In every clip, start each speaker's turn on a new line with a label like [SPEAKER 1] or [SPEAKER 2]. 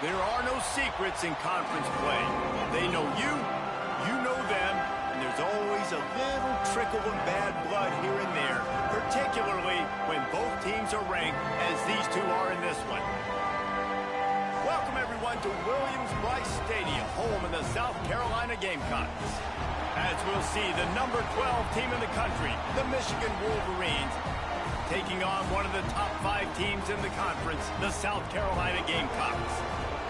[SPEAKER 1] There are no secrets in conference play. They know you, you know them, and there's always a little trickle of bad blood here and there, particularly when both teams are ranked, as these two are in this one. Welcome, everyone, to Williams-Brice Stadium, home of the South Carolina Gamecocks. As we'll see, the number 12 team in the country, the Michigan Wolverines, taking on one of the top 5 teams in the conference, the South Carolina Gamecocks.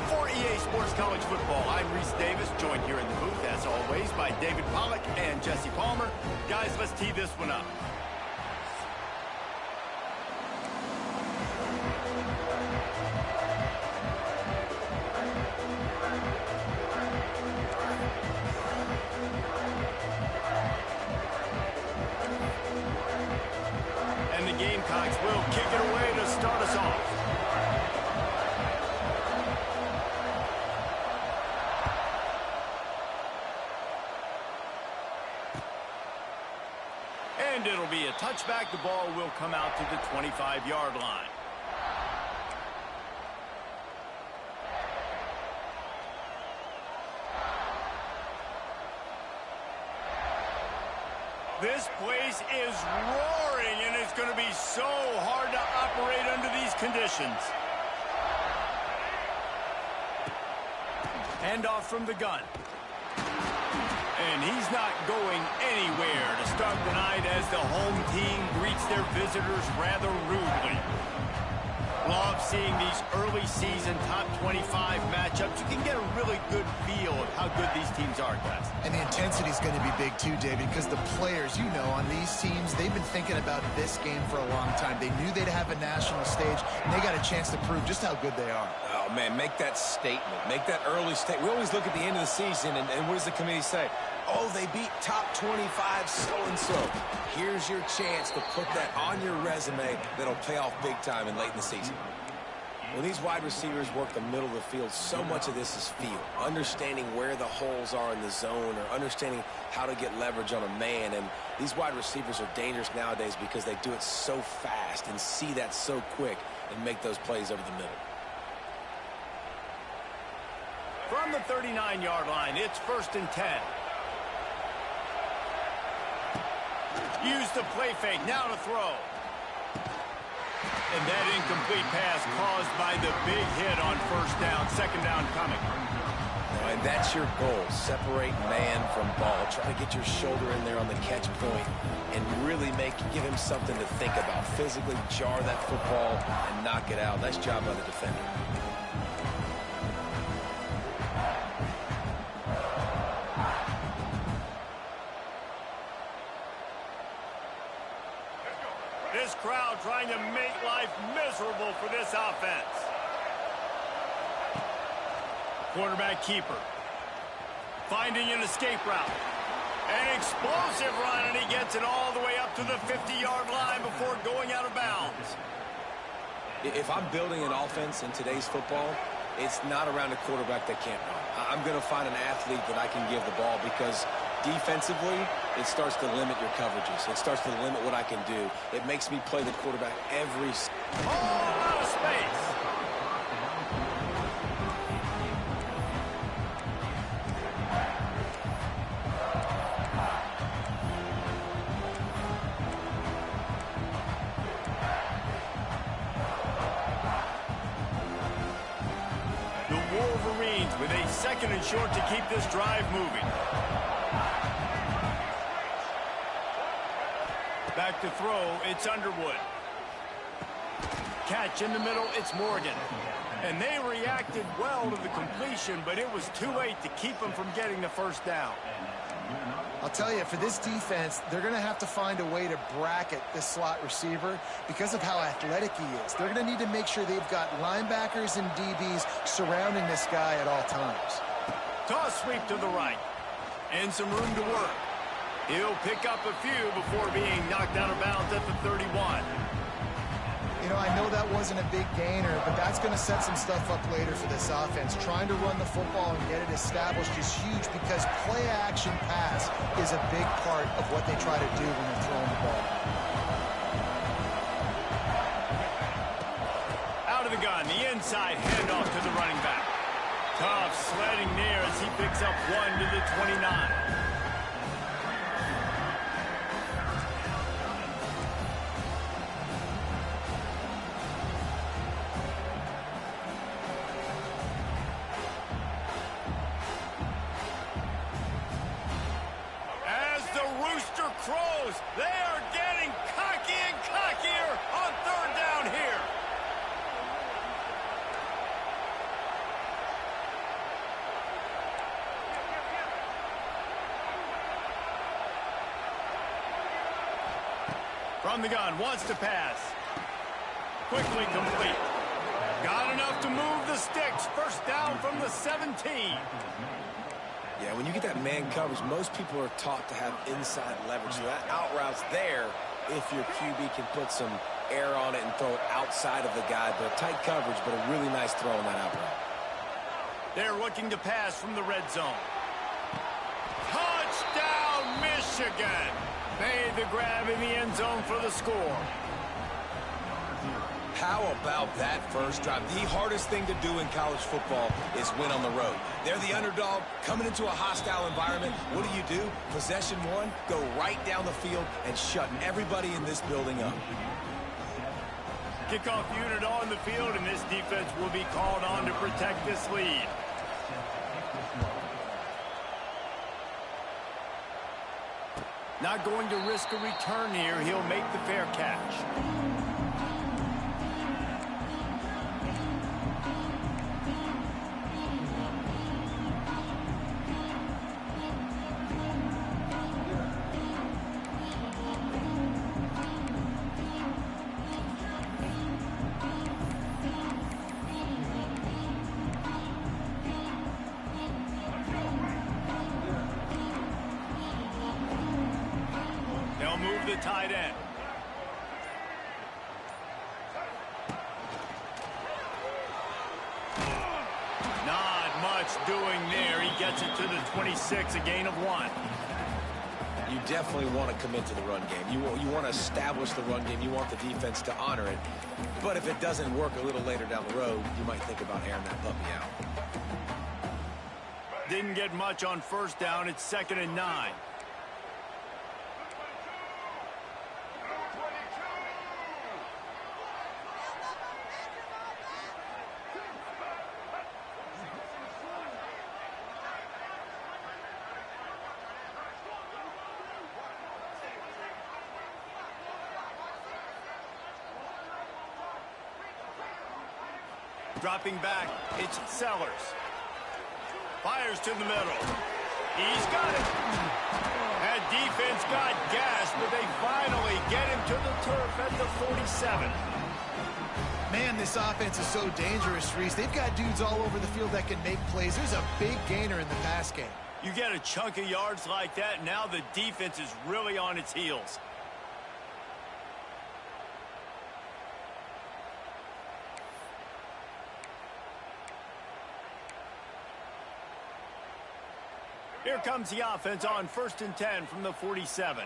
[SPEAKER 1] For EA Sports College Football, I'm Reese Davis, joined here in the booth, as always, by David Pollack and Jesse Palmer. Guys, let's tee this one up. And the Gamecocks will kick it away to start us off. And it'll be a touchback. The ball will come out to the 25-yard line. This place is roaring, and it's going to be so hard to operate under these conditions. Handoff from the gun. And he's not going anywhere to start the night as the home team greets their visitors rather rudely. Love seeing these early season top 25 matchups. You can get a really good feel of how good these teams are, guys.
[SPEAKER 2] And the intensity is going to be big too, David, because the players, you know, on these teams, they've been thinking about this game for a long time. They knew they'd have a national stage, and they got a chance to prove just how good they are.
[SPEAKER 3] Oh, man, make that statement. Make that early statement. We always look at the end of the season, and what does the committee say? Oh, they beat top 25 so-and-so. Here's your chance to put that on your resume that'll pay off big time and late in the season. When these wide receivers work the middle of the field, so much of this is feel. Understanding where the holes are in the zone or understanding how to get leverage on a man. And these wide receivers are dangerous nowadays because they do it so fast and see that so quick and make those plays over the middle.
[SPEAKER 1] From the 39-yard line, it's 1st and 10. Use the play fake, now to throw. And that incomplete pass caused by the big hit on 1st down, 2nd down coming.
[SPEAKER 3] And that's your goal, separate man from ball. Try to get your shoulder in there on the catch point and really give him something to think about. Physically jar that football and knock it out. Nice job by the defender.
[SPEAKER 1] This crowd trying to make life miserable for this offense. Quarterback keeper. Finding an escape route. An explosive run, and he gets it all the way up to the 50-yard line before going out of bounds.
[SPEAKER 3] If I'm building an offense in today's football, it's not around a quarterback that can't run. I'm going to find an athlete that I can give the ball because defensively, it starts to limit your coverages. It starts to limit what I can do. It makes me play the quarterback every...
[SPEAKER 1] Oh, out of space. The Wolverines with a 2nd and short to keep this drive moving. Back to throw, it's Underwood. Catch in the middle, it's Morgan. And they reacted well to the completion, but it was too late to keep them from getting the 1st down.
[SPEAKER 2] I'll tell you, for this defense, they're going to have to find a way to bracket this slot receiver because of how athletic he is. They're going to need to make sure they've got linebackers and DBs surrounding this guy at all times.
[SPEAKER 1] Toss sweep to the right. And some room to work. He'll pick up a few before being knocked out of bounds at the 31.
[SPEAKER 2] You know, I know that wasn't a big gainer, but that's going to set some stuff up later for this offense. Trying to run the football and get it established is huge because play-action pass is a big part of what they try to do when they're throwing the ball.
[SPEAKER 1] Out of the gun, the inside handoff to the running back. Tough sledding there as he picks up 1 to the 29. As the rooster crows, they are getting cocky and cockier on 3rd down here. From the gun, wants to pass. Quickly complete. Got enough to move the sticks. 1st down from the 17.
[SPEAKER 3] Yeah, when you get that man coverage, most people are taught to have inside leverage. So that out route's there if your QB can put some air on it and throw it outside of the guy. But tight coverage, but a really nice throw on that out route.
[SPEAKER 1] They're looking to pass from the red zone. Touchdown, Michigan! Made the grab in the end zone for the score.
[SPEAKER 3] How about that first drive? The hardest thing to do in college football is win on the road. They're the underdog coming into a hostile environment. What do? Possession 1, go right down the field and shut everybody in this building up.
[SPEAKER 1] Kickoff unit on the field, and this defense will be called on to protect this lead. Not going to risk a return here. He'll make the fair catch. Move the tight end. Not much doing there. He gets it to the 26, a gain of 1.
[SPEAKER 3] You definitely want to commit to the run game. You want to establish the run game. You want the defense to honor it. But if it doesn't work a little later down the road, you might think about airing that puppy out.
[SPEAKER 1] Didn't get much on 1st down. It's 2nd and 9. Dropping back, it's Sellers. Fires to the middle. He's got it. That defense got gassed, but they finally get him to the turf at the 47.
[SPEAKER 2] Man, this offense is so dangerous, Reese. They've got dudes all over the field that can make plays. There's a big gainer in the pass game.
[SPEAKER 1] You get a chunk of yards like that, now the defense is really on its heels. Here comes the offense on 1st and 10 from the 47.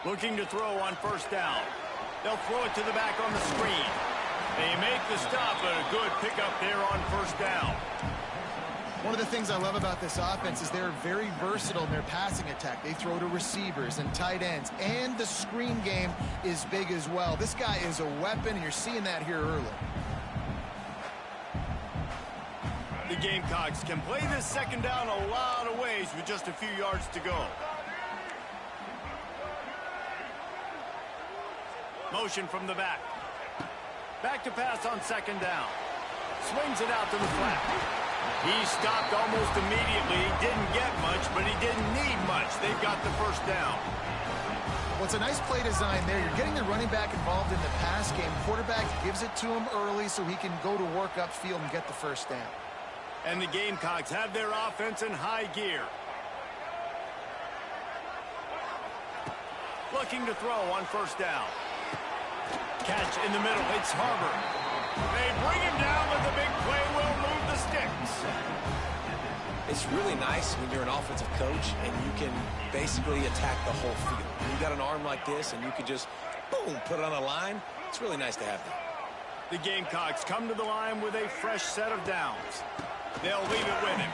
[SPEAKER 1] Looking to throw on 1st down. They'll throw it to the back on the screen. They make the stop, but a good pickup there on 1st down.
[SPEAKER 2] One of the things I love about this offense is they're very versatile in their passing attack. They throw to receivers and tight ends, and the screen game is big as well. This guy is a weapon, and you're seeing that here early.
[SPEAKER 1] The Gamecocks can play this 2nd down a lot of ways with just a few yards to go. Motion from the back. Back to pass on 2nd down. Swings it out to the flat. He stopped almost immediately. Didn't get much, but he didn't need much. They've got the 1st down.
[SPEAKER 2] Well, it's a nice play design there. You're getting the running back involved in the pass game. Quarterback gives it to him early so he can go to work upfield and get the 1st down.
[SPEAKER 1] And the Gamecocks have their offense in high gear. Looking to throw on 1st down. Catch in the middle. It's Harbor. They bring him down, but the big play will move the sticks.
[SPEAKER 3] It's really nice when you're an offensive coach and you can basically attack the whole field. You got an arm like this and you can just, boom, put it on a line. It's really nice to have that.
[SPEAKER 1] The Gamecocks come to the line with a fresh set of downs. They'll leave it with him.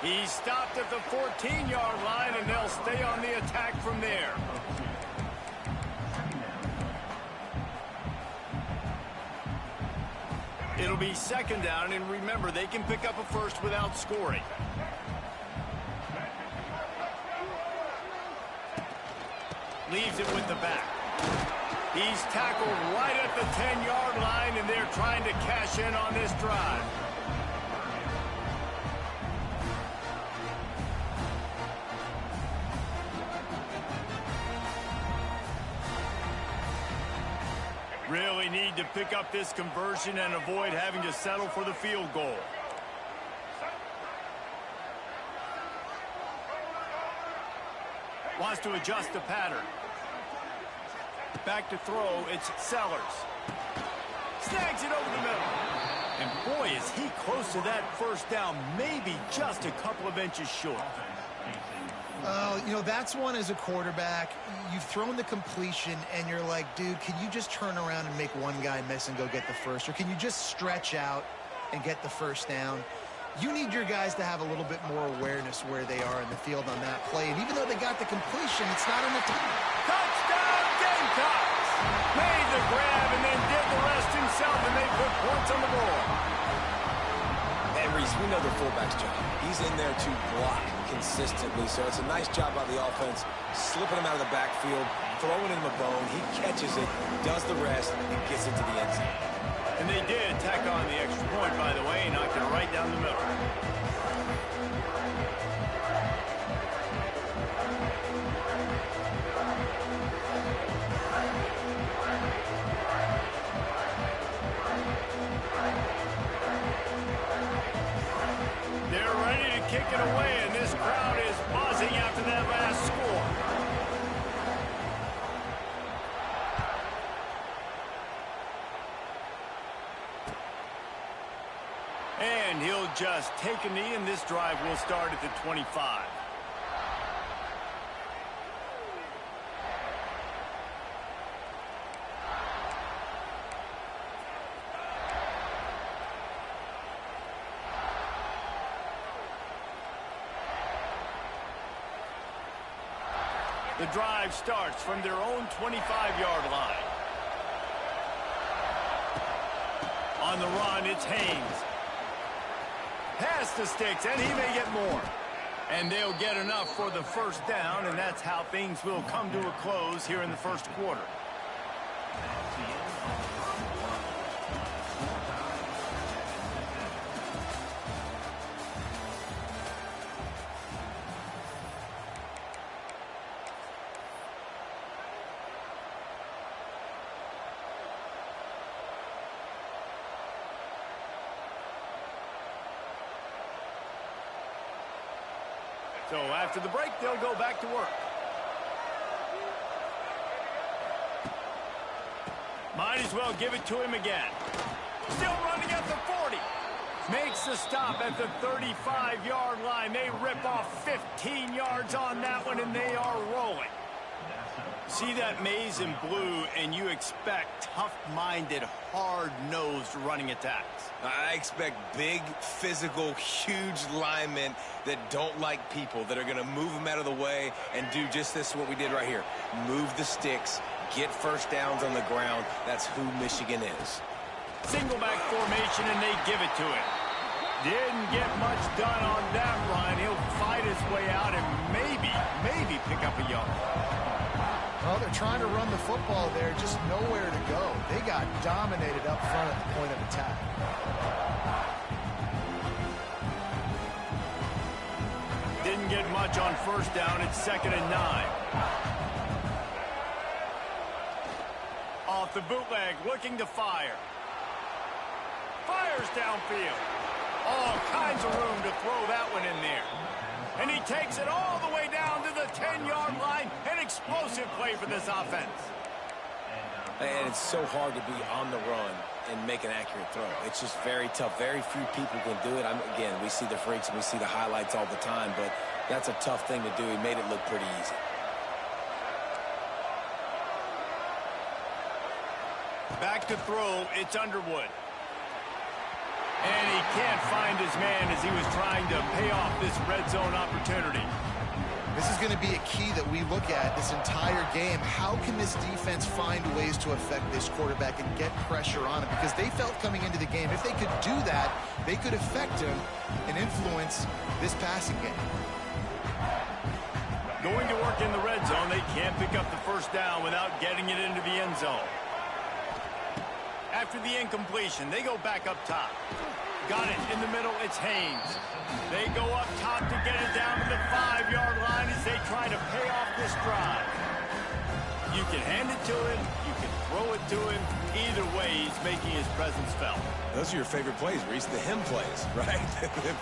[SPEAKER 1] He stopped at the 14-yard line, and they'll stay on the attack from there. It'll be second down, and remember, they can pick up a first without scoring. Leaves it with the back. He's tackled right at the 10-yard line, and they're trying to cash in on this drive. Really need to pick up this conversion and avoid having to settle for the field goal. Wants to adjust the pattern. Back to throw, it's Sellers. Snags it over the middle. And boy, is he close to that first down, maybe just a couple of inches short.
[SPEAKER 2] You know, that's one as a quarterback. You've thrown the completion, and you're like, dude, can you just turn around and make one guy miss and go get the first? Or can you just stretch out and get the first down? You need your guys to have a little bit more awareness where they are in the field on that play. And even though they got the completion, it's not enough to...
[SPEAKER 1] Touchdown, Gamecocks! Made the grab and then did the rest himself, and they put points on the board.
[SPEAKER 3] And Reese, we know the fullback's job. He's in there to block consistently, so it's a nice job by the offense, slipping him out of the backfield, throwing him the bone. He catches it, does the rest, and gets into the end zone.
[SPEAKER 1] And they did tack on the extra point, by the way, and knocked it right down the middle. They're ready to kick it away, and this crowd is buzzing after that last score. And he'll just take a knee, and this drive will start at the 25. The drive starts from their own 25-yard line. On the run, it's Haynes. Past the sticks, and he may get more. And they'll get enough for the first down, and that's how things will come to a close here in the first quarter. So after the break, they'll go back to work. Might as well give it to him again. Still running at the 40. Makes the stop at the 35-yard line. They rip off 15 yards on that one, and they are rolling. See that maze in blue, and you expect tough-minded, hard-nosed running attacks.
[SPEAKER 3] I expect big, physical, huge linemen that don't like people, that are going to move them out of the way and do just this, what we did right here. Move the sticks, get first downs on the ground. That's who Michigan is.
[SPEAKER 1] Single back formation, and they give it to him. Didn't get much done on that run. He'll fight his way out and maybe pick up a yard.
[SPEAKER 2] Well, they're trying to run the football there, just nowhere to go. They got dominated up front at the point of attack.
[SPEAKER 1] Didn't get much on first down. It's 2nd and 9. Off the bootleg, looking to fire. Fires downfield. All kinds of room to throw that one in there. And he takes it all the way down to the 10-yard line. An explosive play for this offense.
[SPEAKER 3] And it's so hard to be on the run and make an accurate throw. It's just very tough. Very few people can do it. Again, we see the freaks and we see the highlights all the time, but that's a tough thing to do. He made it look pretty easy.
[SPEAKER 1] Back to throw, it's Underwood. And he can't find his man as he was trying to pay off this red zone opportunity.
[SPEAKER 2] This is going to be a key that we look at this entire game. How can this defense find ways to affect this quarterback and get pressure on him? Because they felt coming into the game, if they could do that, they could affect him and influence this passing game.
[SPEAKER 1] Going to work in the red zone, they can't pick up the first down without getting it into the end zone. After the incompletion, they go back up top. Got it in the middle, it's Haynes. They go up top to get it down to the 5-yard line as they try to pay off this drive. You can hand it to him, you can throw it to him. Either way, he's making his presence felt.
[SPEAKER 3] Those are your favorite plays, Reese, the him plays, right?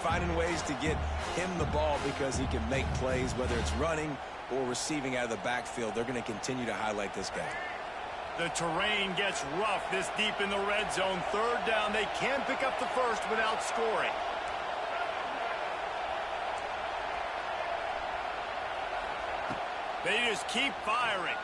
[SPEAKER 3] Finding ways to get him the ball because he can make plays, whether it's running or receiving out of the backfield. They're going to continue to highlight this guy.
[SPEAKER 1] The terrain gets rough this deep in the red zone. Third down, they can't pick up the first without scoring. They just keep firing.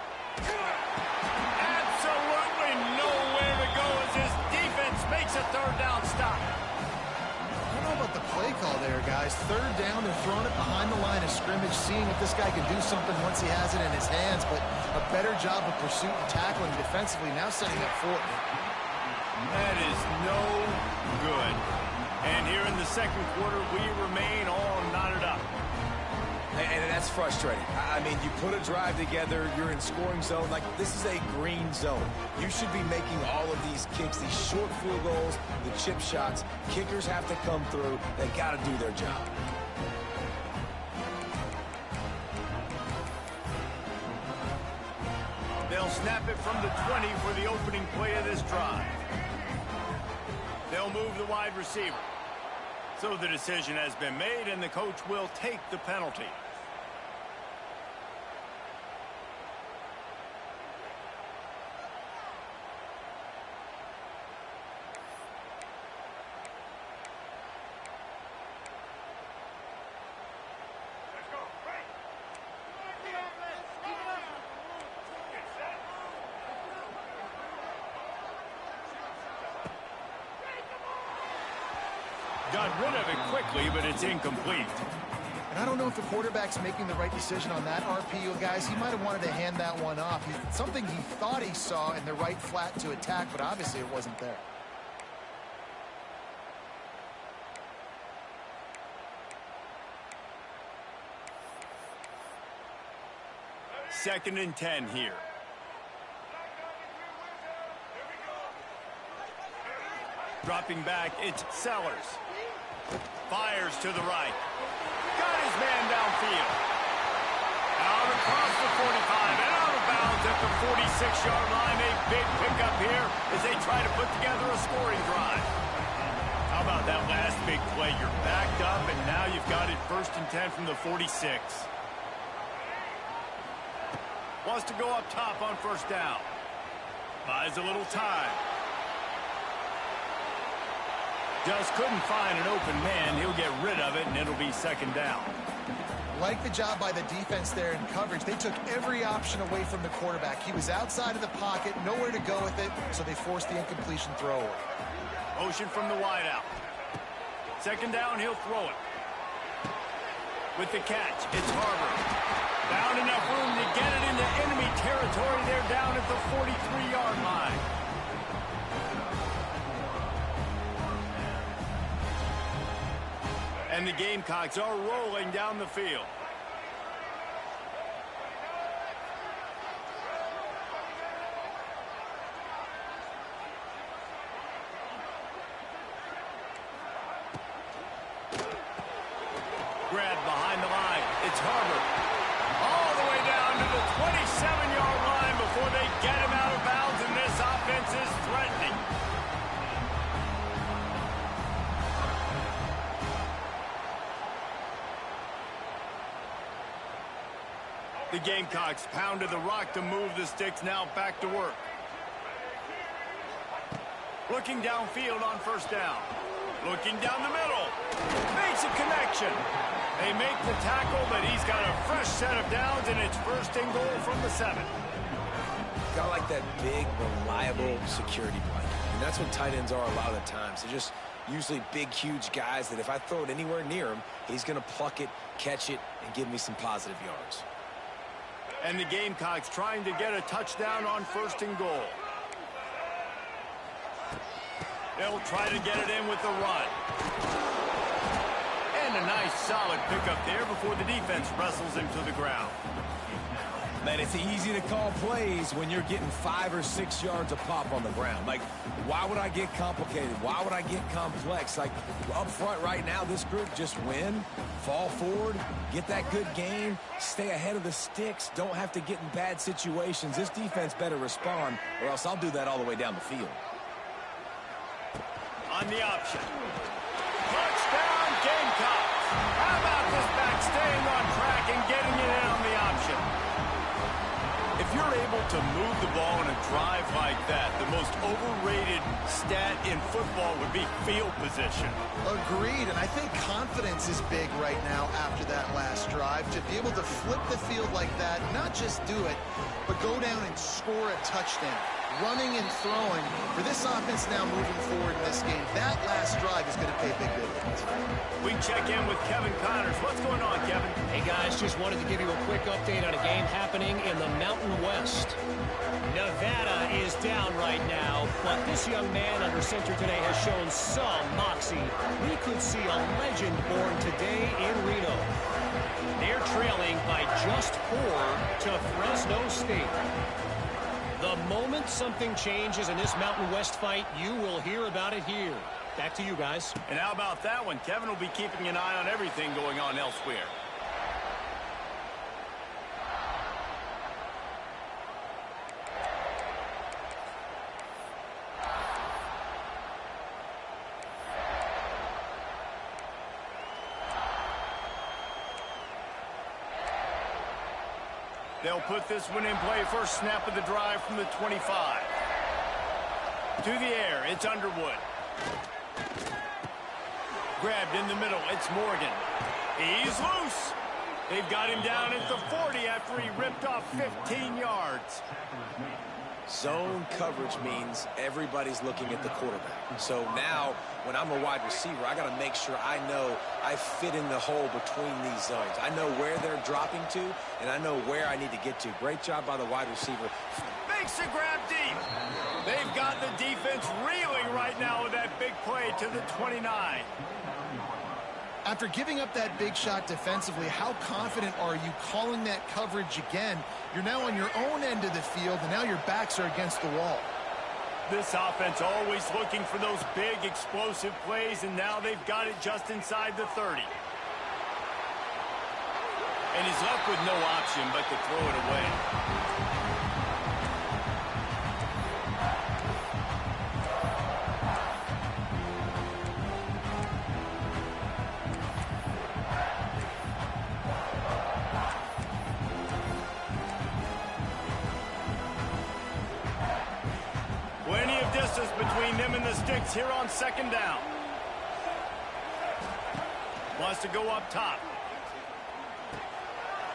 [SPEAKER 1] Absolutely nowhere to go as this defense makes a third down stop.
[SPEAKER 2] I don't know about the play call there, guys. Third down, they're throwing it behind the line of scrimmage, seeing if this guy can do something once he has it in his hands, but a better job of pursuit and tackling defensively, now setting up fourth.
[SPEAKER 1] That is no good. And here in the second quarter, we remain all knotted up.
[SPEAKER 3] And that's frustrating. I mean, you put a drive together, you're in scoring zone. Like, this is a green zone. You should be making all of these kicks, these short field goals, the chip shots. Kickers have to come through. They got to do their job.
[SPEAKER 1] They'll snap it from the 20 for the opening play of this drive. They'll move the wide receiver. So the decision has been made, and the coach will take the penalty. Got rid of it quickly, but it's incomplete.
[SPEAKER 2] And I don't know if the quarterback's making the right decision on that RPO, guys. He might have wanted to hand that one off. Something he thought he saw in the right flat to attack, but obviously it wasn't there.
[SPEAKER 1] Second and 10 here. Dropping back, it's Sellers. Fires to the right. Got his man downfield. Out across the 45 and out of bounds at the 46-yard line. A big pickup here as they try to put together a scoring drive. How about that last big play? You're backed up, and now you've got it first and 10 from the 46. Wants to go up top on first down. Buys a little time. Just couldn't find an open man. He'll get rid of it, and it'll be second down.
[SPEAKER 2] Like the job by the defense there in coverage. They took every option away from the quarterback. He was outside of the pocket, nowhere to go with it, so they forced the incompletion throw.
[SPEAKER 1] Motion from the wideout. Second down, he'll throw it. With the catch, it's Harper. Found enough room to get it into enemy territory. They're down at the 43-yard line. And the Gamecocks are rolling down the field. Grab behind the line. It's Harper. All the way down to the 27-yard line before they get him out of bounds, and this offense is threatening. The Gamecocks pounded the rock to move the sticks, now back to work. Looking downfield on first down. Looking down the middle. Makes a connection. They make the tackle, but he's got a fresh set of downs, and it's first and goal from the 7.
[SPEAKER 3] got like that big, reliable security blanket. And that's what tight ends are a lot of the times. They're just usually big, huge guys that if I throw it anywhere near him, he's going to pluck it, catch it, and give me some positive yards.
[SPEAKER 1] And the Gamecocks trying to get a touchdown on 1st and goal. They'll try to get it in with the run. And a nice solid pickup there before the defense wrestles him to the ground.
[SPEAKER 3] Man, it's easy to call plays when you're getting 5 or 6 yards a pop on the ground. Like, why would I get complicated? Why would I get complex? Like, up front right now, this group just win, fall forward, get that good game, stay ahead of the sticks, don't have to get in bad situations. This defense better respond, or else I'll do that all the way down the field.
[SPEAKER 1] On the option. Touchdown, Gamecocks! How about this back staying on track and getting it in on the option? If you're able to move the ball in a drive like that, the most overrated stat in football would be field position.
[SPEAKER 2] Agreed, and I think confidence is big right now after that last drive. To be able to flip the field like that, not just do it, but go down and score a touchdown. Running and throwing for this offense now moving forward in this game. That last drive is going to pay big dividends.
[SPEAKER 1] We check in with Kevin Connors. What's going on, Kevin?
[SPEAKER 4] Hey, guys, just wanted to give you a quick update on a game happening in the Mountain West. Nevada is down right now, but this young man under center today has shown some moxie. We could see a legend born today in Reno. They're trailing by just 4 to Fresno State. The moment something changes in this Mountain West fight, you will hear about it here. Back to you guys.
[SPEAKER 1] And how about that one? Kevin will be keeping an eye on everything going on elsewhere. They'll put this one in play. First snap of the drive from the 25. To the air, it's Underwood. Grabbed in the middle, it's Morgan. He's loose. They've got him down at the 40 after he ripped off 15 yards.
[SPEAKER 3] Zone coverage means everybody's looking at the quarterback. So now, when I'm a wide receiver, I got to make sure I know I fit in the hole between these zones. I know where they're dropping to, and I know where I need to get to. Great job by the wide receiver.
[SPEAKER 1] Makes the grab deep. They've got the defense reeling right now with that big play to the 29.
[SPEAKER 2] After giving up that big shot defensively, how confident are you calling that coverage again? You're now on your own end of the field, and now your backs are against the wall.
[SPEAKER 1] This offense always looking for those big, explosive plays, and now they've got it just inside the 30. And he's left with no option but to throw it away. Plenty of distance between them and the sticks here on second down. Wants to go up top.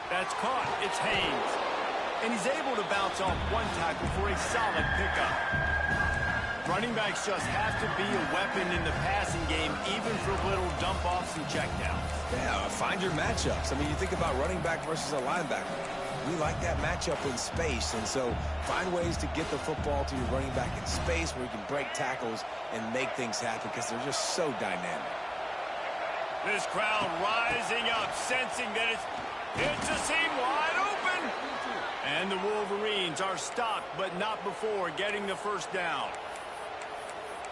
[SPEAKER 1] That's caught. It's Haynes. And he's able to bounce off one tackle for a solid pickup. Running backs just have to be a weapon in the passing game, even for little dump-offs and checkdowns.
[SPEAKER 3] Yeah, find your matchups. I mean, you think about running back versus a linebacker. We like that matchup in space, and so find ways to get the football to your running back in space where you can break tackles and make things happen because they're just so dynamic.
[SPEAKER 1] This crowd rising up, sensing that it's a seam wide open. And the Wolverines are stopped, but not before getting the first down.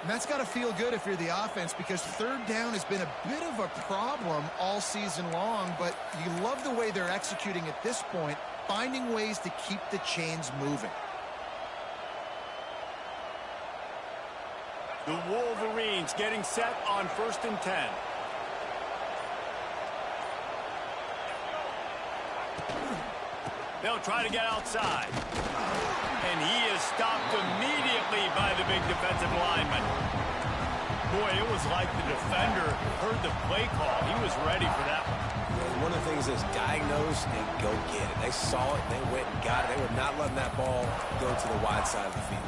[SPEAKER 2] And that's got to feel good if you're the offense, because third down has been a bit of a problem all season long, but you love the way they're executing at this point, finding ways to keep the chains moving.
[SPEAKER 1] The Wolverines getting set on 1st and 10. They'll try to get outside. And he is stopped immediately by the big defensive lineman. Boy, it was like the defender heard the play call. He was ready for that one.
[SPEAKER 3] And one of the things is diagnose and go get it. They saw it, they went and got it. They were not letting that ball go to the wide side of the field.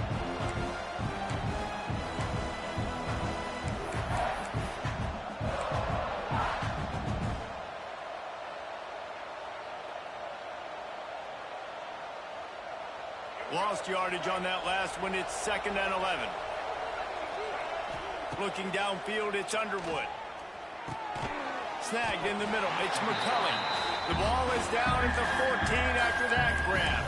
[SPEAKER 1] Lost yardage on that last one. It's 2nd and 11. Looking downfield, it's Underwood. Snagged in the middle. It's McCulley. The ball is down at the 14 after that grab.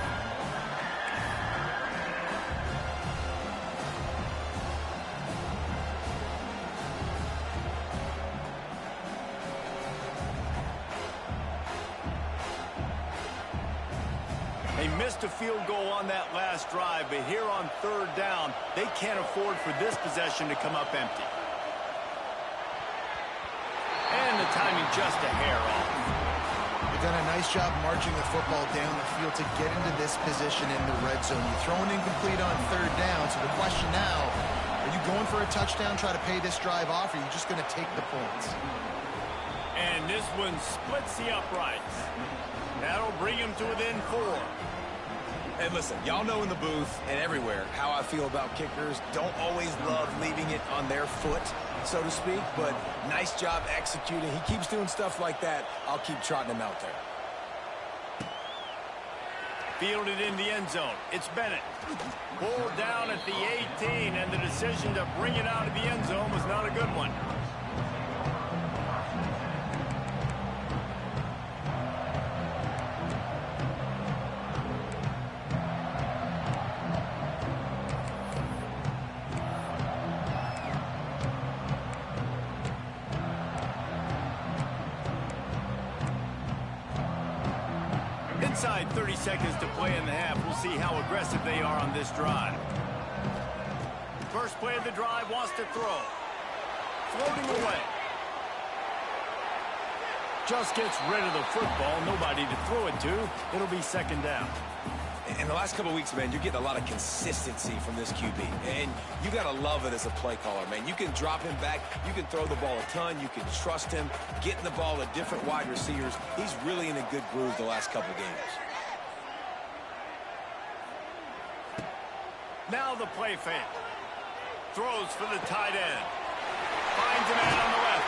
[SPEAKER 1] They missed a field goal on that last drive, but here on 3rd down, they can't afford for this possession to come up empty. And the timing just a hair off.
[SPEAKER 2] They've done a nice job marching the football down the field to get into this position in the red zone. You throw an incomplete on 3rd down, so the question now, are you going for a touchdown, try to pay this drive off, or are you just going to take the points?
[SPEAKER 1] And this one splits the uprights. That'll bring him to within 4.
[SPEAKER 3] And listen, y'all know in the booth and everywhere how I feel about kickers. Don't always love leaving it on their foot, so to speak, but nice job executing. He keeps doing stuff like that. I'll keep trotting him out there.
[SPEAKER 1] Fielded in the end zone. It's Bennett. Pulled down at the 18, and the decision to bring it out of the end zone was not a good one. Inside 30 seconds to play in the half. We'll see how aggressive they are on this drive. First play of the drive, wants to throw. Floating away. Just gets rid of the football. Nobody to throw it to. It'll be 2nd down.
[SPEAKER 3] In the last couple of weeks, man, you're getting a lot of consistency from this QB. And you got to love it as a play caller, man. You can drop him back. You can throw the ball a ton. You can trust him. Getting the ball to different wide receivers. He's really in a good groove the last couple games.
[SPEAKER 1] Now the play fake. Throws for the tight end. Finds a man on the left.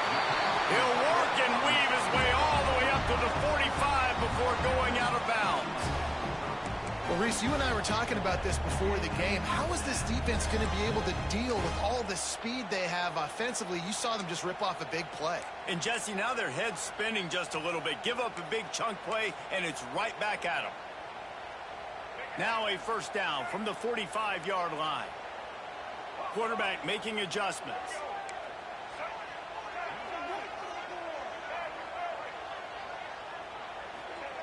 [SPEAKER 1] He'll work and weave his way all the way up to the 45 before going out of bounds.
[SPEAKER 2] Well, Reese, you and I were talking about this before the game. How is this defense going to be able to deal with all the speed they have offensively? You saw them just rip off a big play.
[SPEAKER 1] And, Jesse, now their head's spinning just a little bit. Give up a big chunk play, and it's right back at them. Now a 1st down from the 45-yard line. Quarterback making adjustments.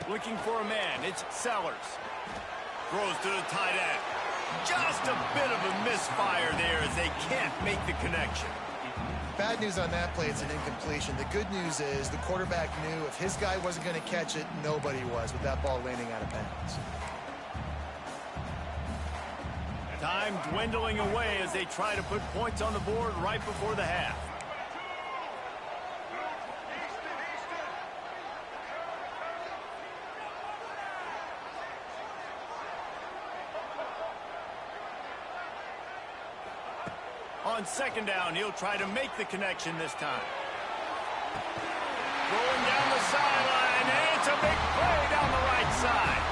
[SPEAKER 1] Looking for a man. It's Sellers. Throws to the tight end. Just a bit of a misfire there as they can't make the connection.
[SPEAKER 2] Bad news on that play, it's an incompletion. The good news is the quarterback knew if his guy wasn't going to catch it, nobody was with that ball landing out of bounds.
[SPEAKER 1] Time dwindling away as they try to put points on the board right before the half. On 2nd down, he'll try to make the connection this time. Going down the sideline, and it's a big play down the right side.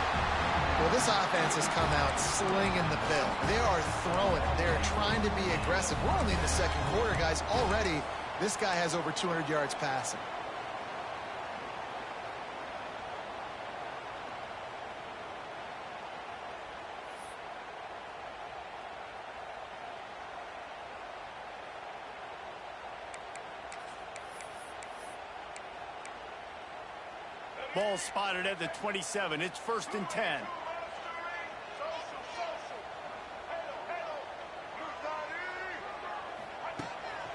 [SPEAKER 2] Well, this offense has come out slinging the bill. They are throwing it. They're trying to be aggressive. We're only in the 2nd quarter, guys. Already, this guy has over 200 yards passing.
[SPEAKER 1] Ball spotted at the 27. It's 1st and 10.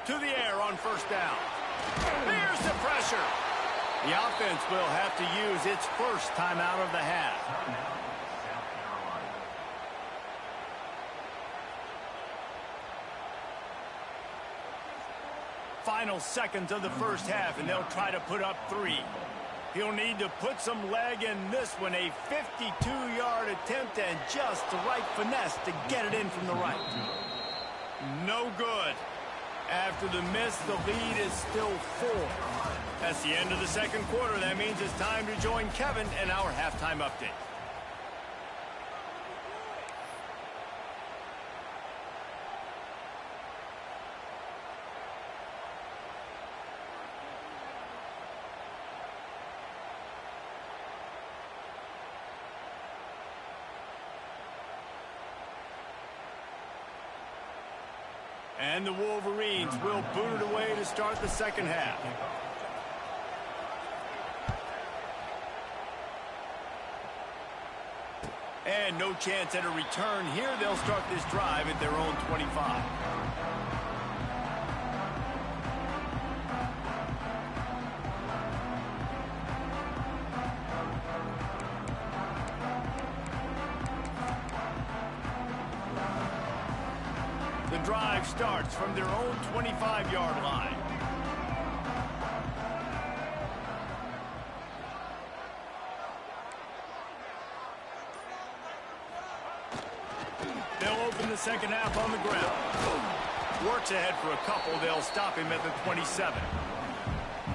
[SPEAKER 1] To the air on 1st down. Here's the pressure. The offense will have to use its first timeout of the half. final seconds of the first half, and they'll try to put up 3. He'll need to put some leg in this one. A 52-yard attempt and just the right finesse to get it in from the right. No good. After the miss, the lead is still 4. That's the end of the second quarter. That means it's time to join Kevin in our halftime update. And the Wolverines will boot it away to start the second half. And no chance at a return here. They'll start this drive at their own 25. The drive starts from their own 25-yard line. They'll open the second half on the ground. Works ahead for a couple. They'll stop him at the 27.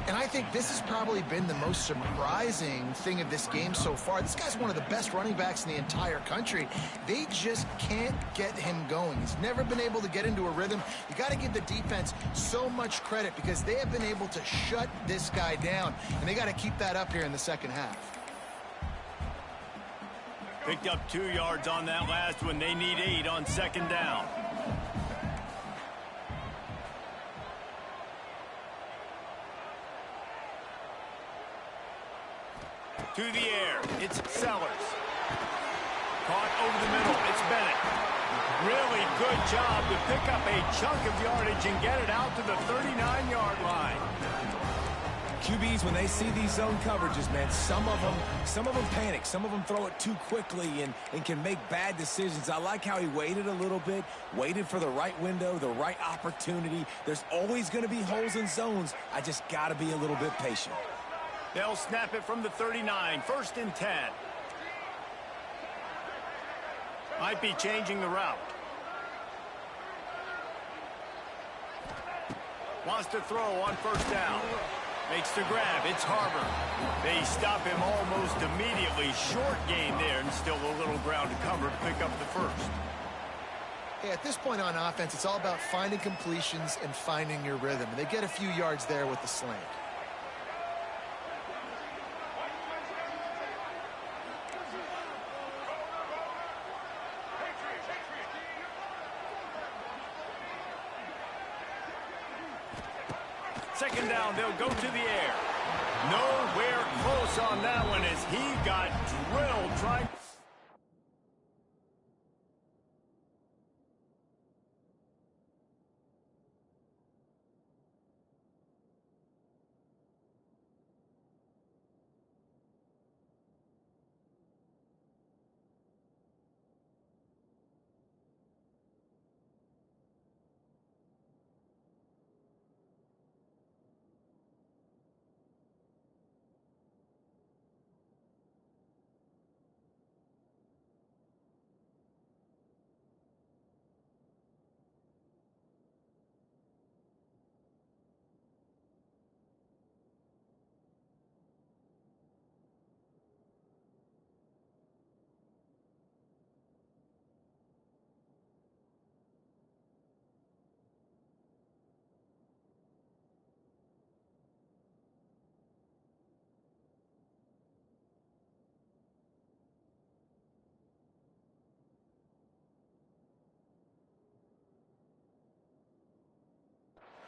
[SPEAKER 2] And I think this has probably been the most surprising thing of this game so far. This guy's one of the best running backs in the entire country. They just can't get him going. He's never been able to get into a rhythm. You got to give the defense so much credit because they have been able to shut this guy down, and they got to keep that up here in the second half.
[SPEAKER 1] Picked up 2 yards on that last one. They need 8 on second down. To the air, it's Sellers. Caught over the middle, it's Bennett. Really good job to pick up a chunk of yardage and get it out to the 39-yard line.
[SPEAKER 3] QBs, when they see these zone coverages, man, some of them panic. Some of them throw it too quickly and can make bad decisions. I like how he waited a little bit, waited for the right window, the right opportunity. There's always going to be holes in zones. I just got to be a little bit patient.
[SPEAKER 1] They'll snap it from the 39, 1st and 10. Might be changing the route. Wants to throw on 1st down. Makes the grab. It's Harbor. They stop him almost immediately. Short gain there and still a little ground to cover to pick up the 1st.
[SPEAKER 2] Hey, at this point on offense, it's all about finding completions and finding your rhythm. They get a few yards there with the slant.
[SPEAKER 1] Second down, they'll go to the air. Nowhere close on that one as he got drilled trying.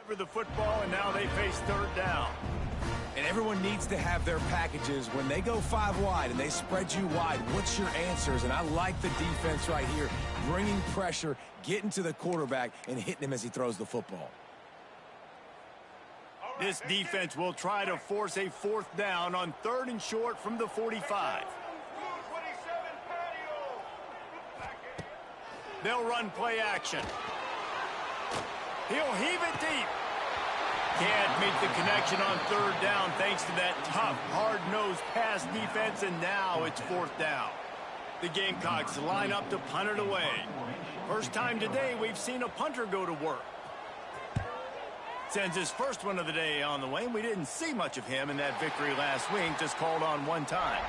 [SPEAKER 1] For the football, and now they face 3rd down.
[SPEAKER 3] And everyone needs to have their packages. When they go 5 wide and they spread you wide, what's your answers? And I like the defense right here, bringing pressure, getting to the quarterback, and hitting him as he throws the football.
[SPEAKER 1] This defense will try to force a 4th down on 3rd and short from the 45. They'll run play action. He'll heave it deep. Can't meet the connection on third down thanks to that tough, hard-nosed pass defense, and now it's fourth down. The Gamecocks line up to punt it away. First time today we've seen a punter go to work. Sends his first one of the day on the way, and we didn't see much of him in that victory last week, just called on one time.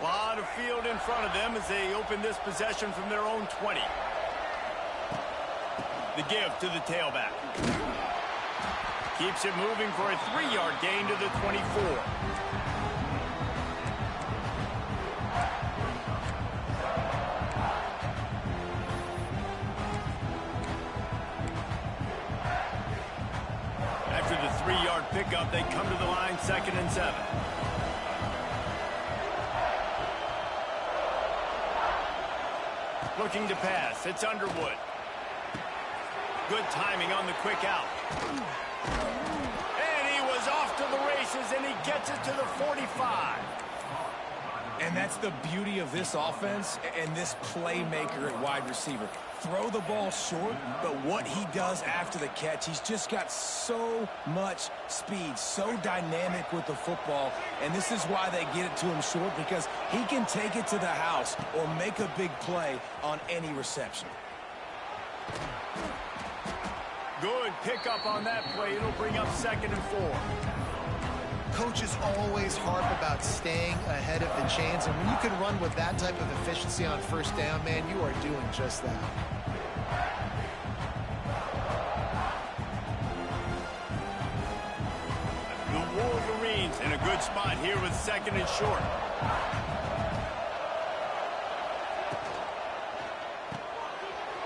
[SPEAKER 1] A lot of field in front of them as they open this possession from their own 20. The give to the tailback. Keeps it moving for a 3-yard gain to the 24. After the 3-yard pickup, they come to the line 2nd and 7. Looking to pass. It's Underwood. Good timing on the quick out. And he was off to the races, and he gets it to the 45.
[SPEAKER 3] And that's the beauty of this offense and this playmaker at wide receiver. Throw the ball short, but what he does after the catch, he's just got so much speed, so dynamic with the football, and this is why they get it to him short, because he can take it to the house or make a big play on any reception.
[SPEAKER 1] Good pickup on that play. It'll bring up 2nd and 4.
[SPEAKER 2] Coaches always harp about staying ahead of the chains, and when you can run with that type of efficiency on first down, man, you are doing just that.
[SPEAKER 1] The Wolverines in a good spot here with 2nd and short.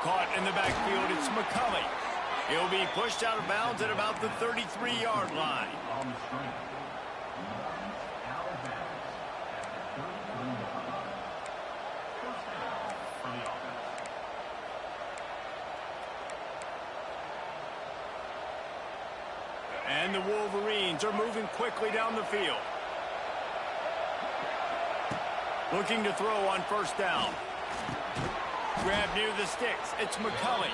[SPEAKER 1] Caught in the backfield, it's McCulley. He'll be pushed out of bounds at about the 33-yard line. And the Wolverines are moving quickly down the field. Looking to throw on first down. Grab near the sticks. It's McCulley.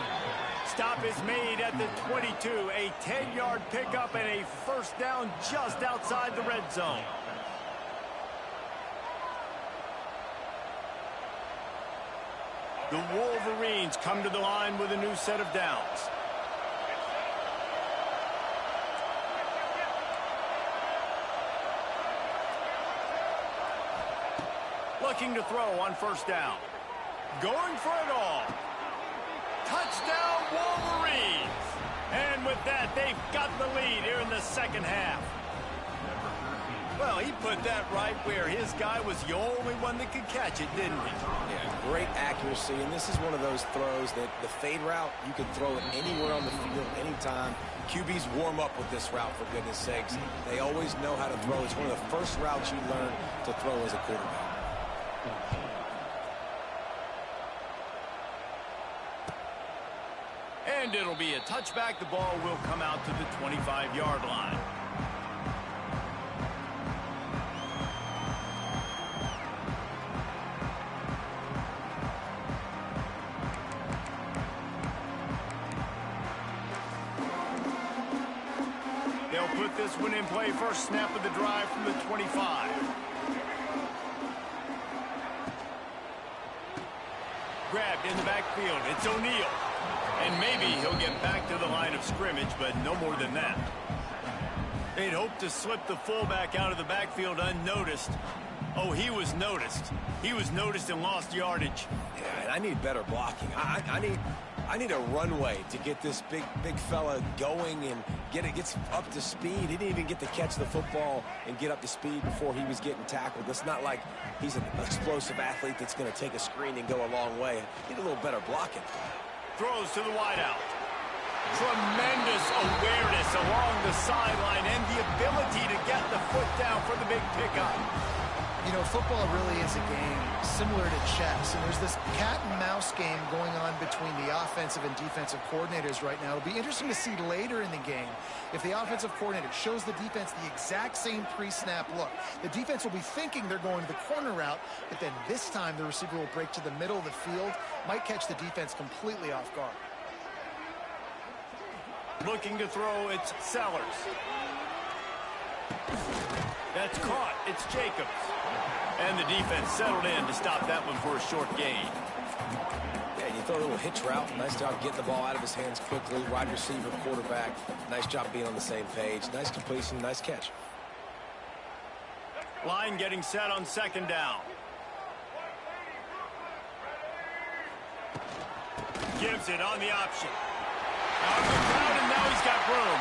[SPEAKER 1] Stop is made at the 22. A 10-yard pickup and a first down just outside the red zone. The Wolverines come to the line with a new set of downs. Looking to throw on first down. Going for it all. Touchdown, Wolverines! And with that, they've got the lead here in the second half. Well, he put that right where his guy was the only one that could catch it, didn't he?
[SPEAKER 3] Yeah, great accuracy, and this is one of those throws that the fade route, you can throw it anywhere on the field, anytime. QBs warm up with this route, for goodness sakes. They always know how to throw. It's one of the first routes you learn to throw as a quarterback.
[SPEAKER 1] And it'll be a touchback. The ball will come out to the 25-yard line. They'll put this one in play. First snap of the drive from the 25. Grabbed in the backfield. It's O'Neal. And maybe he'll get back to the line of scrimmage, but no more than that. They'd hoped to slip the fullback out of the backfield unnoticed. Oh, he was noticed. He was noticed and lost yardage.
[SPEAKER 3] Yeah, and I need better blocking. I need a runway to get this big fella going and gets up to speed. He didn't even get to catch the football and get up to speed before he was getting tackled. It's not like he's an explosive athlete that's going to take a screen and go a long way. Need a little better blocking.
[SPEAKER 1] Throws to the wideout. Tremendous awareness along the sideline and the ability to get the foot down for the big pickup.
[SPEAKER 2] You know, football really is a game similar to chess, and there's this cat and mouse game going on between the offensive and defensive coordinators right now. It'll be interesting to see later in the game if the offensive coordinator shows the defense the exact same pre-snap look. The defense will be thinking they're going to the corner route, but then this time the receiver will break to the middle of the field, might catch the defense completely off guard.
[SPEAKER 1] Looking to throw, it's Sellers. That's caught. It's Jacobs. And the defense settled in to stop that one for a short gain.
[SPEAKER 3] Yeah, you throw a little hitch route. Nice job getting the ball out of his hands quickly. Wide receiver, quarterback. Nice job being on the same page. Nice completion, nice catch.
[SPEAKER 1] Line getting set on second down. Gives it on the option. Out of the crowd, and now he's got room.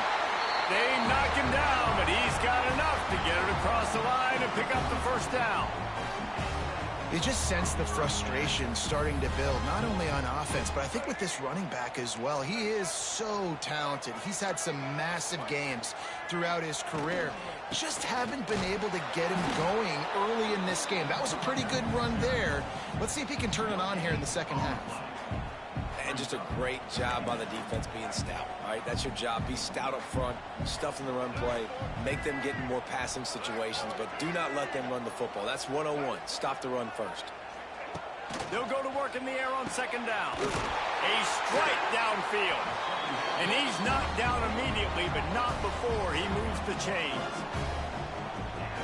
[SPEAKER 1] They knock him down, but he's got enough to get it across the line and pick up the first down.
[SPEAKER 2] You just sense the frustration starting to build, not only on offense, but I think with this running back as well. He is so talented. He's had some massive games throughout his career. Just haven't been able to get him going early in this game. That was a pretty good run there. Let's see if he can turn it on here in the second half.
[SPEAKER 3] And just a great job by the defense being stout, all right? That's your job. Be stout up front, stuff in the run play, make them get in more passing situations, but do not let them run the football. That's 101. Stop the run first.
[SPEAKER 1] They'll go to work in the air on second down. A strike downfield. And he's knocked down immediately, but not before he moves the chains.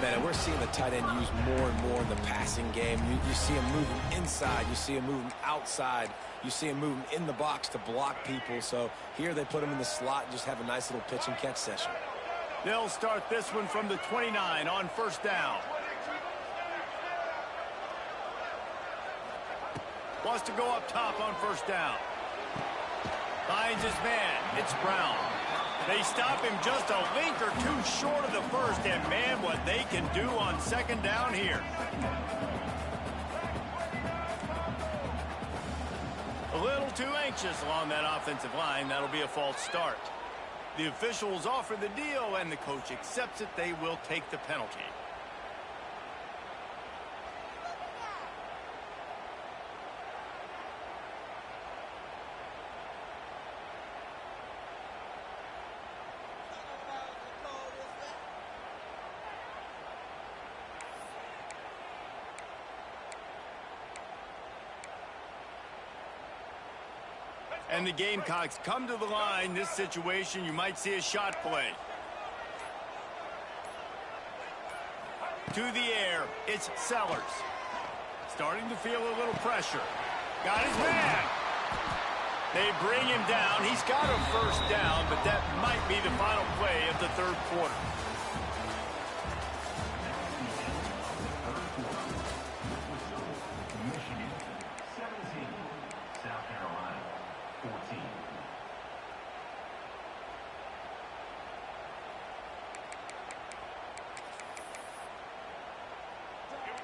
[SPEAKER 3] Man, and we're seeing the tight end used more and more in the passing game. You see him moving inside. You see him moving outside. You see him moving in the box to block people. So here they put him in the slot and just have a nice little pitch and catch session.
[SPEAKER 1] They'll start this one from the 29 on first down. Wants to go up top on first down. Finds his man. It's Brown. They stop him just a link or two short of the first, and man, what they can do on second down here. A little too anxious along that offensive line. That'll be a false start. The officials offer the deal, and the coach accepts it. They will take the penalty. And the Gamecocks come to the line. This situation, you might see a shot play. To the air, it's Sellers. Starting to feel a little pressure. Got his man. They bring him down. He's got a first down, but that might be the final play of the third quarter.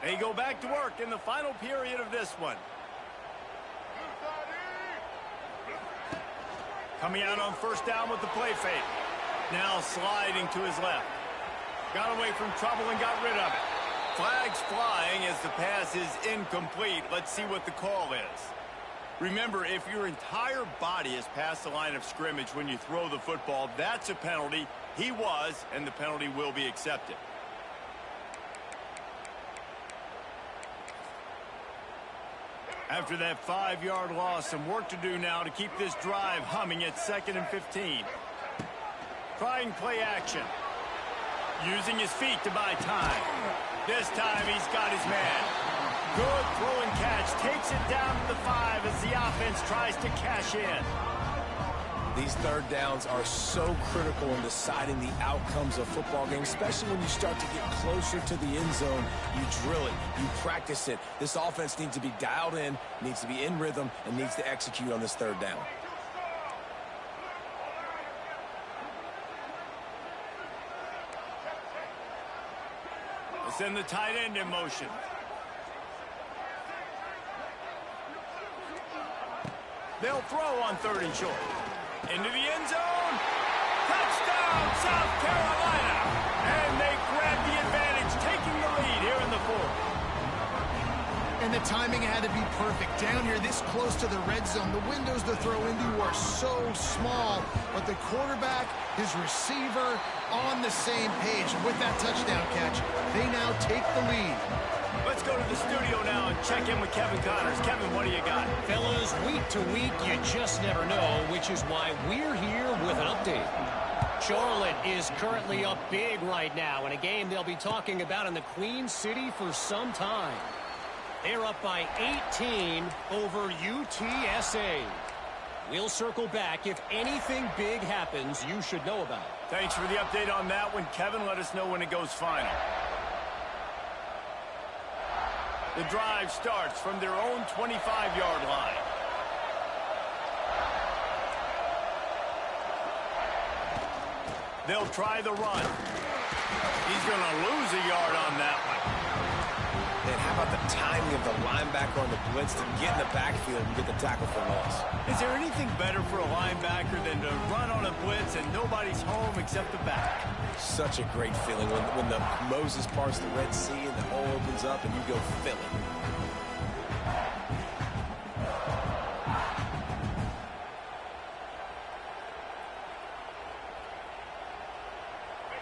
[SPEAKER 1] They go back to work in the final period of this one. Coming out on first down with the play fake. Now sliding to his left. Got away from trouble and got rid of it. Flags flying as the pass is incomplete. Let's see what the call is. Remember, if your entire body is past the line of scrimmage when you throw the football, that's a penalty. He was, and the penalty will be accepted. After that 5-yard loss, some work to do now to keep this drive humming at 2nd and 15. Trying play action. Using his feet to buy time. This time he's got his man. Good throw and catch. Takes it down to the 5 as the offense tries to cash in.
[SPEAKER 3] These third downs are so critical in deciding the outcomes of football games, especially when you start to get closer to the end zone. You drill it, you practice it. This offense needs to be dialed in, needs to be in rhythm, and needs to execute on this third down.
[SPEAKER 1] Send the tight end in motion. They'll throw on 3rd and short. Into the end zone. Touchdown, South Carolina. And they grab the advantage, taking the lead here in the 4th.
[SPEAKER 2] And the timing had to be perfect. Down here, this close to the red zone, the windows to throw into are so small. But the quarterback, his receiver, on the same page. And with that touchdown catch, they now take the lead.
[SPEAKER 1] Let's go to the studio now and check in with Kevin Connors. Kevin, what do you got?
[SPEAKER 4] Fellas, week to week, you just never know, which is why we're here with an update. Charlotte is currently up big right now in a game they'll be talking about in the Queen City for some time. They're up by 18 over UTSA. We'll circle back. If anything big happens, you should know about it.
[SPEAKER 1] Thanks for the update on that one, Kevin. Let us know when it goes final. The drive starts from their own 25-yard line. They'll try the run. He's going to lose a yard on that one.
[SPEAKER 3] And how about the timing of the linebacker on the blitz to get in the backfield and get the tackle for loss?
[SPEAKER 1] Is there anything better for a linebacker than to run on a blitz and nobody's home except the back?
[SPEAKER 3] Such a great feeling when the Moses parts the Red Sea and the hole opens up and you go fill it.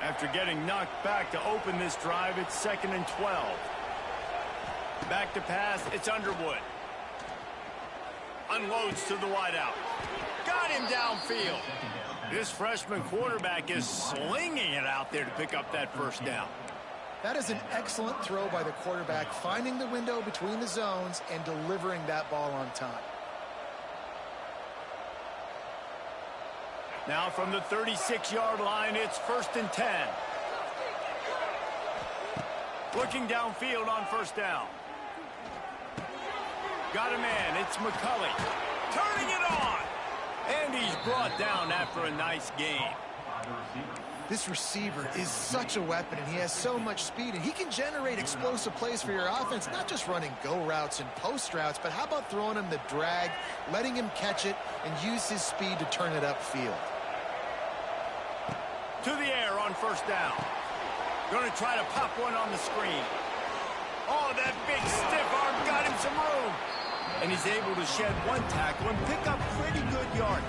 [SPEAKER 1] After getting knocked back to open this drive, it's 2nd and 12. Back to pass, it's Underwood. Unloads to the wideout. Got him downfield. This freshman quarterback is slinging it out there to pick up that first down.
[SPEAKER 2] That is an excellent throw by the quarterback, finding the window between the zones and delivering that ball on time.
[SPEAKER 1] Now from the 36-yard line, it's 1st and 10. Looking downfield on first down. Got a man, it's McCulley. Turning it on! And he's brought down after a nice game.
[SPEAKER 2] This receiver is such a weapon, and he has so much speed, and he can generate explosive plays for your offense, not just running go routes and post routes, but how about throwing him the drag, letting him catch it, and use his speed to turn it upfield.
[SPEAKER 1] To the air on first down. Going to try to pop one on the screen. Oh, that big stiff arm got him some room. And he's able to shed one tackle and pick up pretty good yardage.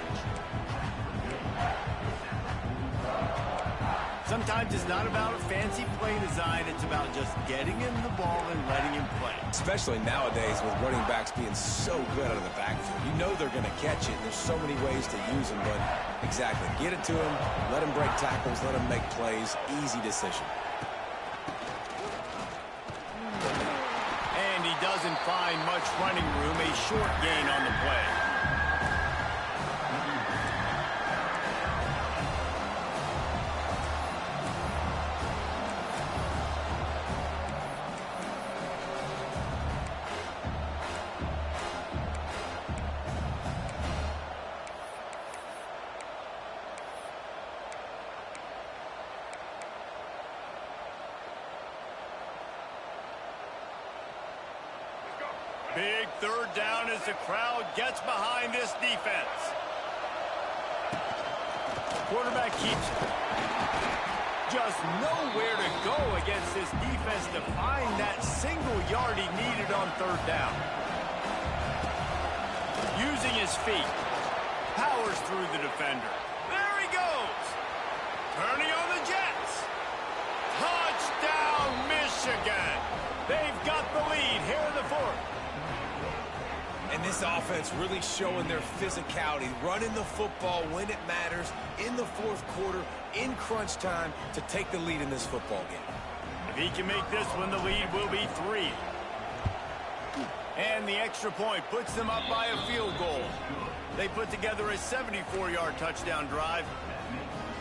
[SPEAKER 1] Sometimes it's not about a fancy play design. It's about just getting him the ball and letting him play.
[SPEAKER 3] Especially nowadays with running backs being so good out of the backfield. You know they're going to catch it. There's so many ways to use them, but exactly. Get it to him, let him break tackles, let him make plays. Easy decision.
[SPEAKER 1] And he doesn't find much running room. A short gain on the play. Big third down as the crowd gets behind this defense. Quarterback keeps it. Just nowhere to go against this defense to find that single yard he needed on third down. Using his feet. Powers through the defender. There he goes. Turning on the Jets. Touchdown, Michigan. They've got the lead here in the fourth.
[SPEAKER 3] And this offense really showing their physicality, running the football when it matters, in the fourth quarter, in crunch time, to take the lead in this football game.
[SPEAKER 1] If he can make this one, the lead will be 3. And the extra point puts them up by a field goal. They put together a 74-yard touchdown drive.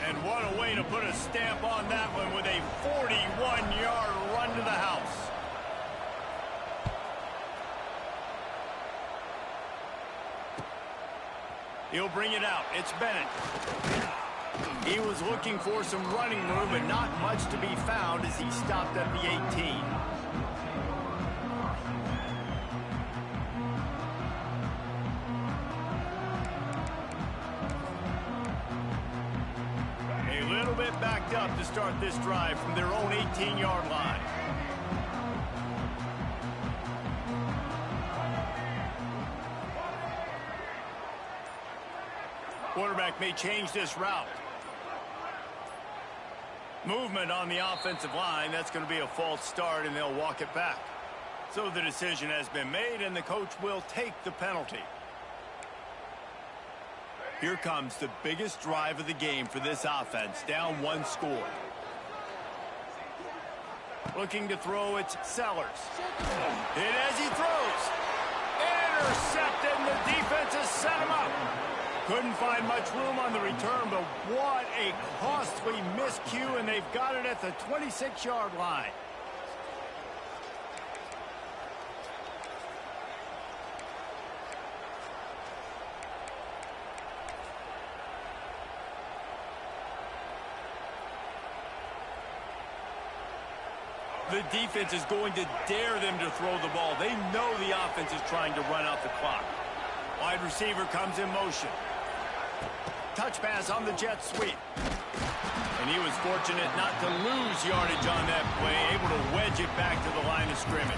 [SPEAKER 1] And what a way to put a stamp on that one with a 41-yard run to the house. He'll bring it out. It's Bennett. He was looking for some running room, but not much to be found as he stopped at the 18. A little bit backed up to start this drive from their own 18-yard line. Quarterback may change this route. Movement on the offensive line. That's going to be a false start, and they'll walk it back. So the decision has been made, and the coach will take the penalty. Here comes the biggest drive of the game for this offense. Down 1 score. Looking to throw, it's Sellers. Hit as he throws. Intercepted, and the defense has set him up. Couldn't find much room on the return, but what a costly miscue, and they've got it at the 26-yard line. The defense is going to dare them to throw the ball. They know the offense is trying to run out the clock. Wide receiver comes in motion. Touch pass on the jet sweep. And he was fortunate not to lose yardage on that play, able to wedge it back to the line of scrimmage.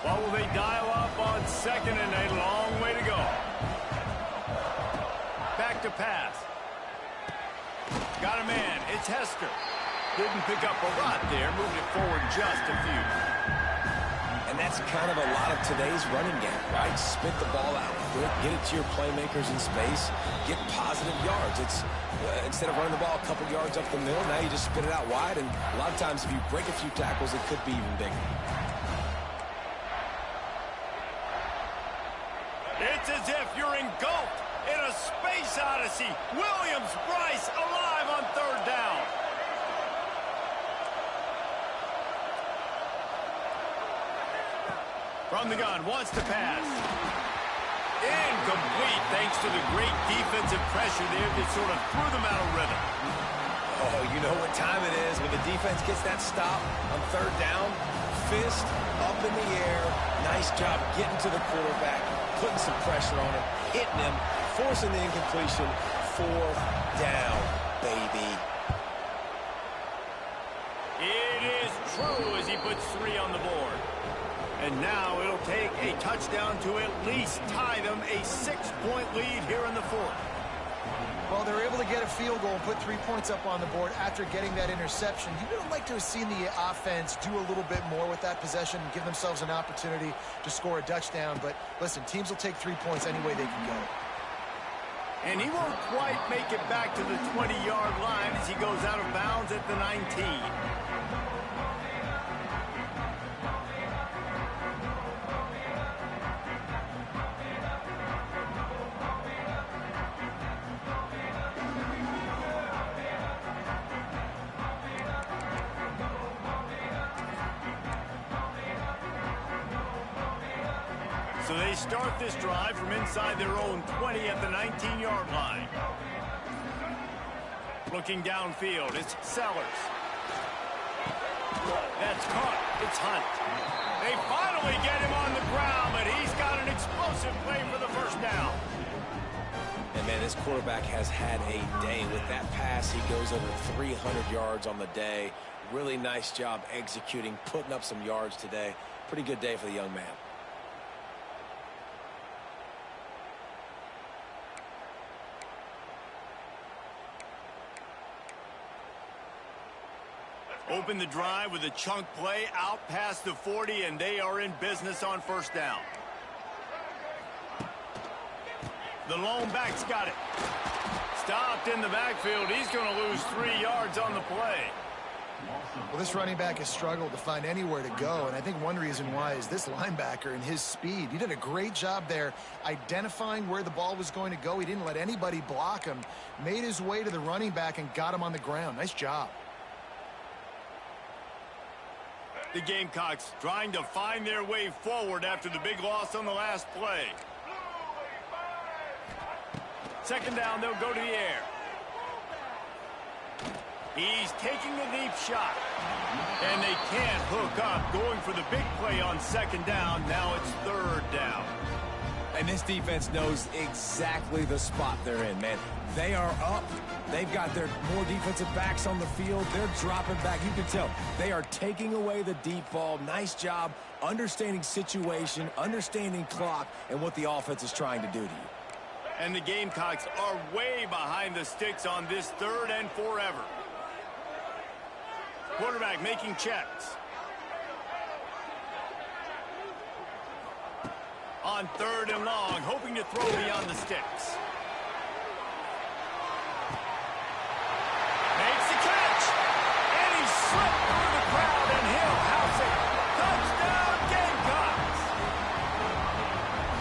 [SPEAKER 1] What will they dial up on second and a long way to go? Back to pass. Got a man. It's Hester. Didn't pick up a lot there. Moved it forward just a few.
[SPEAKER 3] And that's kind of a lot of today's running game, right? Spit the ball out quick, get it to your playmakers in space, get positive yards. It's instead of running the ball a couple yards up the middle, now you just spit it out wide. And a lot of times if you break a few tackles, it could be even bigger.
[SPEAKER 1] It's as if you're engulfed in a space odyssey. Williams-Brice alive on 3rd down. From the gun, wants to pass. Incomplete, thanks to the great defensive pressure there that sort of threw them out of rhythm.
[SPEAKER 3] Oh, you know what time it is when the defense gets that stop on 3rd down. Fist up in the air. Nice job getting to the quarterback, putting some pressure on him, hitting him, forcing the incompletion. 4th down, baby.
[SPEAKER 1] It is true as he puts 3 on the board. And now it'll take a touchdown to at least tie them a 6-point lead here in the 4th.
[SPEAKER 2] Well, they're able to get a field goal and put 3 points up on the board after getting that interception. You would have liked to have seen the offense do a little bit more with that possession and give themselves an opportunity to score a touchdown. But listen, teams will take 3 points any way they can go.
[SPEAKER 1] And he won't quite make it back to the 20-yard line as he goes out of bounds at the 19. So they start this drive from inside their own 20 at the 19-yard line. Looking downfield, it's Sellers. That's caught. It's Hunt. They finally get him on the ground, but he's got an explosive play for the 1st down.
[SPEAKER 3] And, man, this quarterback has had a day. With that pass, he goes over 300 yards on the day. Really nice job executing, putting up some yards today. Pretty good day for the young man.
[SPEAKER 1] Open the drive with a chunk play out past the 40, and they are in business on 1st down. The lone back's got it. Stopped in the backfield. He's going to lose 3 yards on the play.
[SPEAKER 2] Well, this running back has struggled to find anywhere to go, and I think one reason why is this linebacker and his speed. He did a great job there identifying where the ball was going to go. He didn't let anybody block him, made his way to the running back and got him on the ground. Nice job.
[SPEAKER 1] The Gamecocks trying to find their way forward after the big loss on the last play. 2nd down, they'll go to the air. He's taking the deep shot. And they can't hook up, going for the big play on 2nd down. Now it's 3rd down.
[SPEAKER 3] And this defense knows exactly the spot they're in, man. They are up. They've got their more defensive backs on the field. They're dropping back. You can tell they are taking away the deep ball. Nice job understanding situation, understanding clock, and what the offense is trying to do to you.
[SPEAKER 1] And the Gamecocks are way behind the sticks on this 3rd and forever. Quarterback making checks. On 3rd and long, hoping to throw beyond the sticks. Makes the catch. And he slipped through the crowd, and he'll house it. Touchdown, Gamecocks.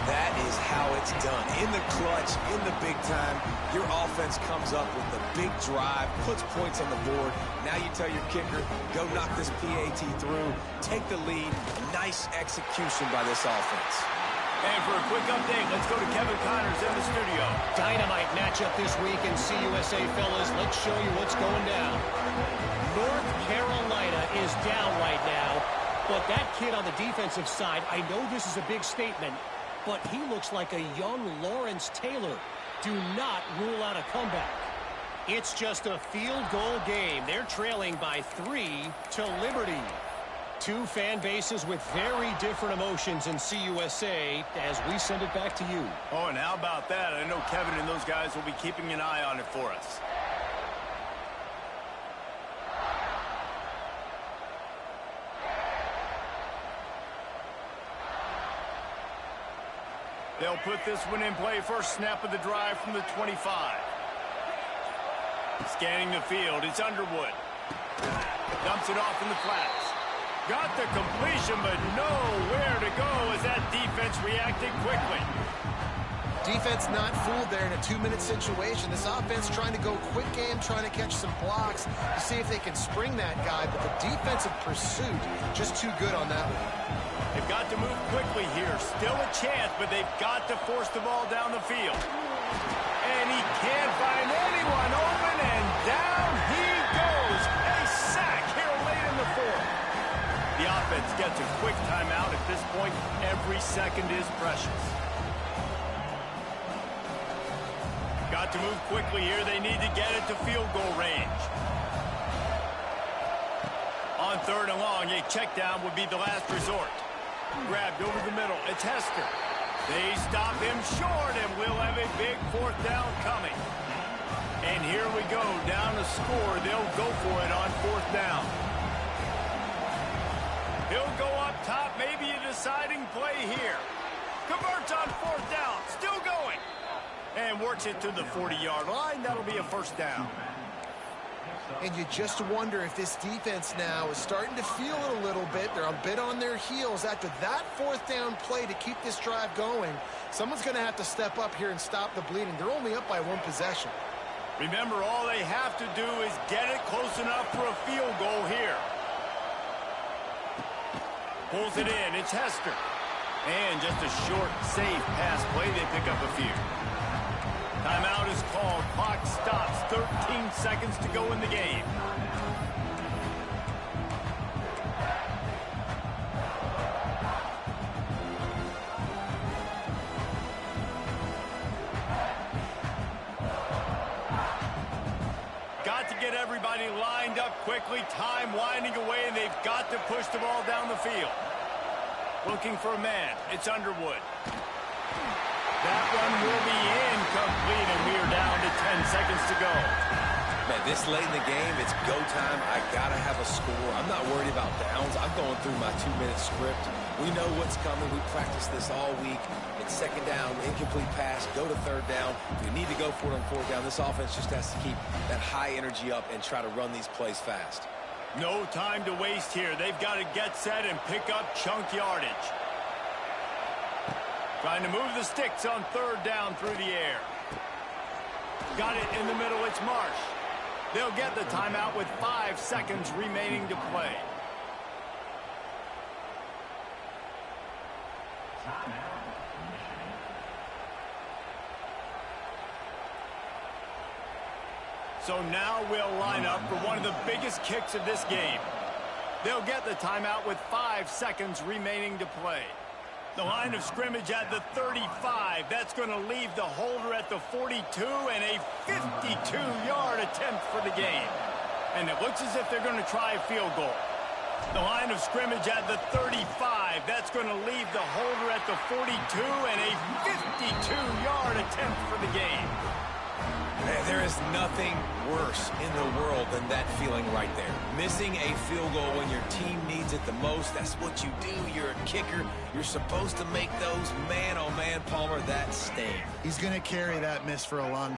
[SPEAKER 3] That is how it's done. In the clutch, in the big time, your offense comes up with the big drive, puts points on the board. Now you tell your kicker, go knock this PAT through, take the lead. Nice execution by this offense.
[SPEAKER 1] And for a quick update, let's go to Kevin Connors in the studio.
[SPEAKER 4] Dynamite matchup this week in CUSA, fellas. Let's show you what's going down. North Carolina is down right now, but that kid on the defensive side, I know this is a big statement, but he looks like a young Lawrence Taylor. Do not rule out a comeback. It's just a field goal game. They're trailing by 3 to Liberty. Two fan bases with very different emotions in CUSA as we send it back to you.
[SPEAKER 1] Oh, and how about that? I know Kevin and those guys will be keeping an eye on it for us. They'll put this one in play. First snap of the drive from the 25. Scanning the field, it's Underwood. Dumps it off in the flats. Got the completion, but nowhere to go as that defense reacted quickly.
[SPEAKER 2] Defense not fooled there in a 2-minute situation. This offense trying to go quick game, trying to catch some blocks to see if they can spring that guy, but the defensive pursuit just too good on that one.
[SPEAKER 1] They've got to move quickly here. Still a chance, but they've got to force the ball down the field. And he can't find anyone open, and down he goes. A sack here late in the 4th. The offense gets a quick timeout. At this point, every second is precious. Got to move quickly here. They need to get it to field goal range. On 3rd and long, a check down would be the last resort. Grabbed over the middle. It's Hester. They stop him short, and we'll have a big 4th down coming. And here we go. Down to score. They'll go for it on 4th down. He'll go up top, maybe a deciding play here. Converts on 4th down, still going. And works it to the 40-yard line. That'll be a 1st down.
[SPEAKER 2] And you just wonder if this defense now is starting to feel it a little bit. They're a bit on their heels after that 4th down play to keep this drive going. Someone's going to have to step up here and stop the bleeding. They're only up by 1 possession.
[SPEAKER 1] Remember, all they have to do is get it close enough for a field goal here. Pulls it in. It's Hester. And just a short, safe pass play. They pick up a few. Timeout is called. Clock stops. 13 seconds to go in the game. Got to get everybody lined up quickly. Time winding away, and they've got to push the ball down the field. Looking for a man. It's Underwood. That one will be incomplete, and we are down to 10 seconds to go.
[SPEAKER 3] Man, this late in the game, it's go time. I got to have a score. I'm not worried about downs. I'm going through my 2-minute script. We know what's coming. We practiced this all week. It's 2nd down, incomplete pass, go to 3rd down. We need to go for it on 4th down. This offense just has to keep that high energy up and try to run these plays fast.
[SPEAKER 1] No time to waste here. They've got to get set and pick up chunk yardage. Trying to move the sticks on 3rd down through the air. Got it in the middle. It's Marsh. They'll get the timeout with 5 seconds remaining to play. So now we'll line up for one of the biggest kicks of this game. They'll get the timeout with 5 seconds remaining to play. The line of scrimmage at the 35. That's going to leave the holder at the 42 and a 52-yard attempt for the game. And it looks as if they're going to try a field goal. The line of scrimmage at the 35. That's going to leave the holder at the 42 and a 52-yard attempt for the game.
[SPEAKER 3] There is nothing worse in the world than that feeling right there. Missing a field goal when your team needs it the most. That's what you do. You're a kicker. You're supposed to make those. Man, oh man, Palmer, that sting.
[SPEAKER 2] He's going to carry that miss for a long time.